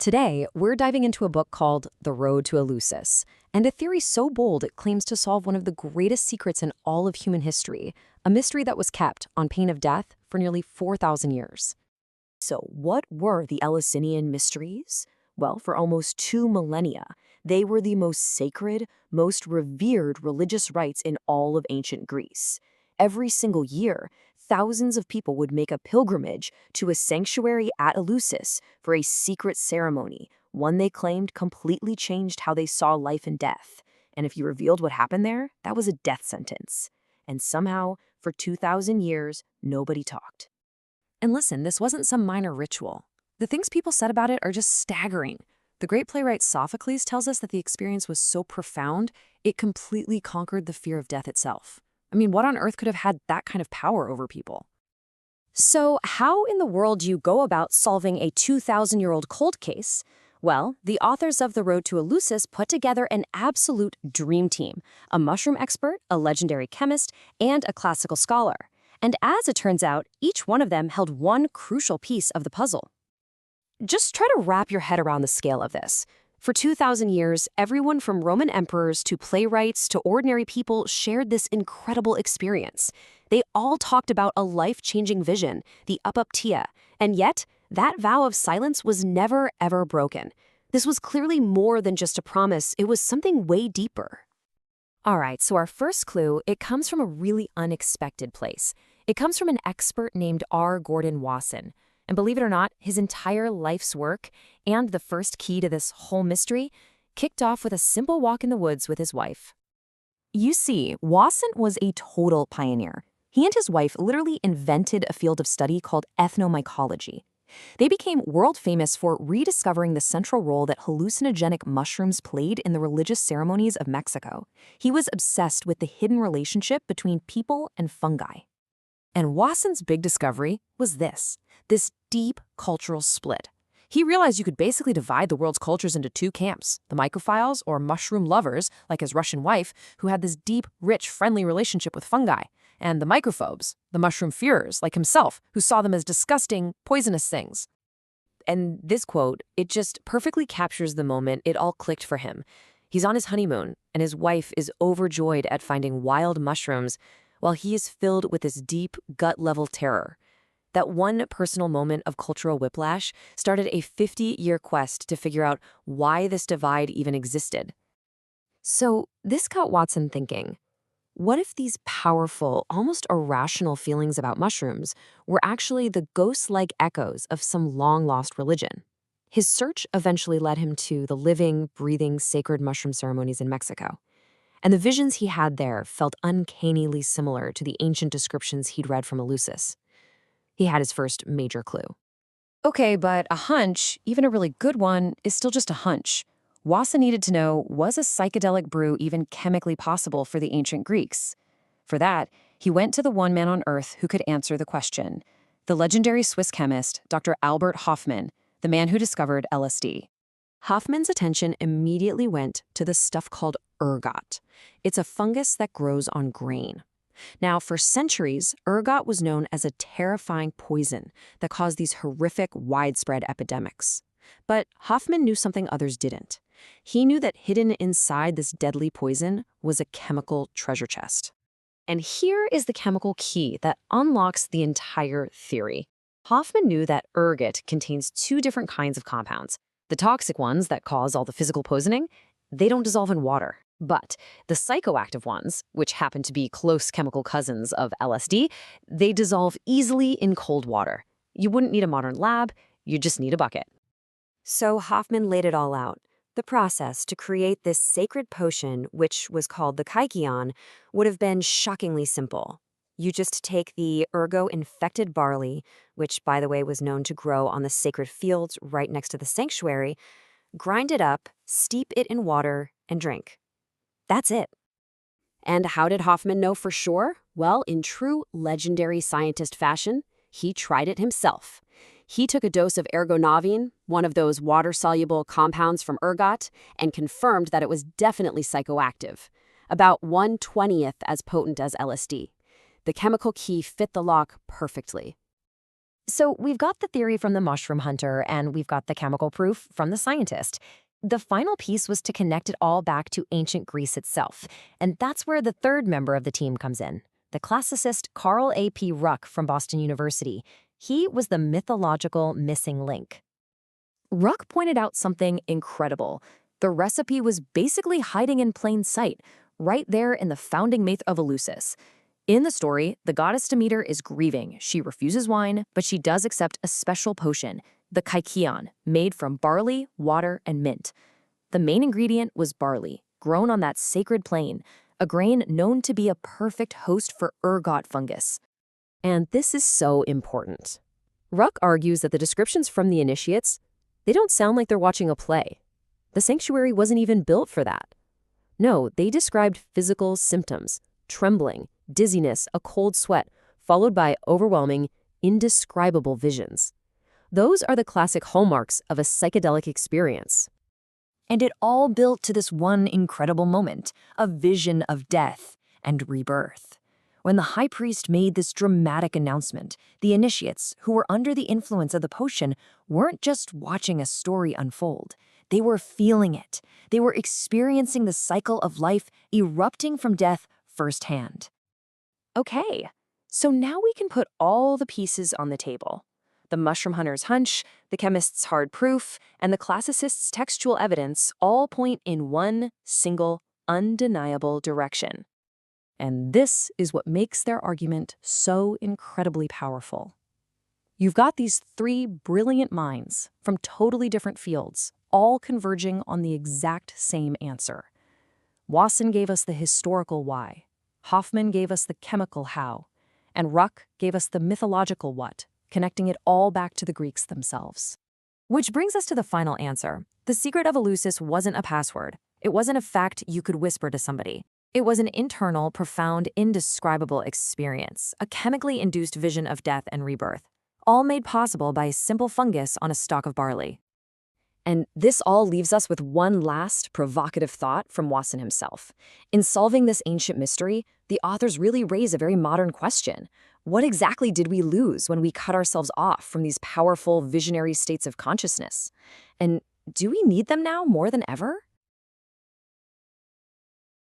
Today, we're diving into a book called The Road to Eleusis, and a theory so bold it claims to solve one of the greatest secrets in all of human history, a mystery that was kept, on pain of death, for nearly 4,000 years. So what were the Eleusinian Mysteries? Well, for almost 2 millennia, they were the most sacred, most revered religious rites in all of ancient Greece. Every single year, thousands of people would make a pilgrimage to a sanctuary at Eleusis for a secret ceremony, one they claimed completely changed how they saw life and death. And if you revealed what happened there, that was a death sentence. And somehow, for 2,000 years, nobody talked. And listen, this wasn't some minor ritual. The things people said about it are just staggering. The great playwright Sophocles tells us that the experience was so profound, it completely conquered the fear of death itself. I mean, what on earth could have had that kind of power over people? So how in the world do you go about solving a 2,000-year-old cold case? Well, the authors of The Road to Eleusis put together an absolute dream team, a mushroom expert, a legendary chemist, and a classical scholar. And as it turns out, each one of them held one crucial piece of the puzzle. Just try to wrap your head around the scale of this. For 2,000 years, everyone from Roman emperors to playwrights to ordinary people shared this incredible experience. They all talked about a life-changing vision, the upuptia, and yet that vow of silence was never, ever broken. This was clearly more than just a promise. It was something way deeper. All right, so our first clue, it comes from a really unexpected place. It comes from an expert named R. Gordon Wasson. And believe it or not, his entire life's work and the first key to this whole mystery kicked off with a simple walk in the woods with his wife. You see, Wasson was a total pioneer. He and his wife literally invented a field of study called ethnomycology. They became world famous for rediscovering the central role that hallucinogenic mushrooms played in the religious ceremonies of Mexico. He was obsessed with the hidden relationship between people and fungi. And Wasson's big discovery was this deep cultural split. He realized you could basically divide the world's cultures into two camps, the mycophiles, or mushroom lovers, like his Russian wife, who had this deep, rich, friendly relationship with fungi, and the microphobes, the mushroom fearers, like himself, who saw them as disgusting, poisonous things. And this quote, it just perfectly captures the moment it all clicked for him. He's on his honeymoon, and his wife is overjoyed at finding wild mushrooms, while he is filled with this deep, gut-level terror. That one personal moment of cultural whiplash started a 50-year quest to figure out why this divide even existed. So this got Wasson thinking, what if these powerful, almost irrational feelings about mushrooms were actually the ghost-like echoes of some long-lost religion? His search eventually led him to the living, breathing, sacred mushroom ceremonies in Mexico. And the visions he had there felt uncannily similar to the ancient descriptions he'd read from Eleusis. He had his first major clue. Okay, but a hunch, even a really good one, is still just a hunch. Wasson needed to know, was a psychedelic brew even chemically possible for the ancient Greeks? For that, he went to the one man on Earth who could answer the question, the legendary Swiss chemist, Dr. Albert Hofmann, the man who discovered LSD. Hofmann's attention immediately went to the stuff called ergot. It's a fungus that grows on grain. Now, for centuries, ergot was known as a terrifying poison that caused these horrific, widespread epidemics. But Hofmann knew something others didn't. He knew that hidden inside this deadly poison was a chemical treasure chest. And here is the chemical key that unlocks the entire theory. Hofmann knew that ergot contains two different kinds of compounds. The toxic ones that cause all the physical poisoning, they don't dissolve in water. But the psychoactive ones, which happen to be close chemical cousins of LSD, they dissolve easily in cold water. You wouldn't need a modern lab, you just need a bucket. So Hofmann laid it all out. The process to create this sacred potion, which was called the kykeon, would have been shockingly simple. You just take the ergot-infected barley, which, by the way, was known to grow on the sacred fields right next to the sanctuary, grind it up, steep it in water, and drink. That's it. And how did Hofmann know for sure? Well, in true legendary scientist fashion, he tried it himself. He took a dose of ergonovine, one of those water-soluble compounds from ergot, and confirmed that it was definitely psychoactive, about 1/20th as potent as LSD. The chemical key fit the lock perfectly. So we've got the theory from the mushroom hunter, and we've got the chemical proof from the scientist. The final piece was to connect it all back to ancient Greece itself, and that's where the third member of the team comes in, the classicist Carl A.P. Ruck from Boston University. He was the mythological missing link. Ruck pointed out something incredible. The recipe was basically hiding in plain sight, right there in the founding myth of Eleusis. In the story, the goddess Demeter is grieving. She refuses wine, but she does accept a special potion, the kaikion, made from barley, water, and mint. The main ingredient was barley, grown on that sacred plain, a grain known to be a perfect host for ergot fungus. And this is so important. Ruck argues that the descriptions from the initiates, they don't sound like they're watching a play. The sanctuary wasn't even built for that. No, they described physical symptoms, trembling, dizziness, a cold sweat, followed by overwhelming, indescribable visions. Those are the classic hallmarks of a psychedelic experience. And it all built to this one incredible moment, a vision of death and rebirth. When the high priest made this dramatic announcement, the initiates, who were under the influence of the potion, weren't just watching a story unfold. They were feeling it. They were experiencing the cycle of life erupting from death firsthand. Okay, so now we can put all the pieces on the table. The mushroom hunter's hunch, the chemist's hard proof, and the classicist's textual evidence all point in one single, undeniable direction. And this is what makes their argument so incredibly powerful. You've got these three brilliant minds from totally different fields, all converging on the exact same answer. Wasson gave us the historical why, Hofmann gave us the chemical how, and Ruck gave us the mythological what, connecting it all back to the Greeks themselves. Which brings us to the final answer. The secret of Eleusis wasn't a password. It wasn't a fact you could whisper to somebody. It was an internal, profound, indescribable experience, a chemically induced vision of death and rebirth, all made possible by a simple fungus on a stalk of barley. And this all leaves us with one last provocative thought from Wasson himself. In solving this ancient mystery, the authors really raise a very modern question. What exactly did we lose when we cut ourselves off from these powerful, visionary states of consciousness? And do we need them now more than ever?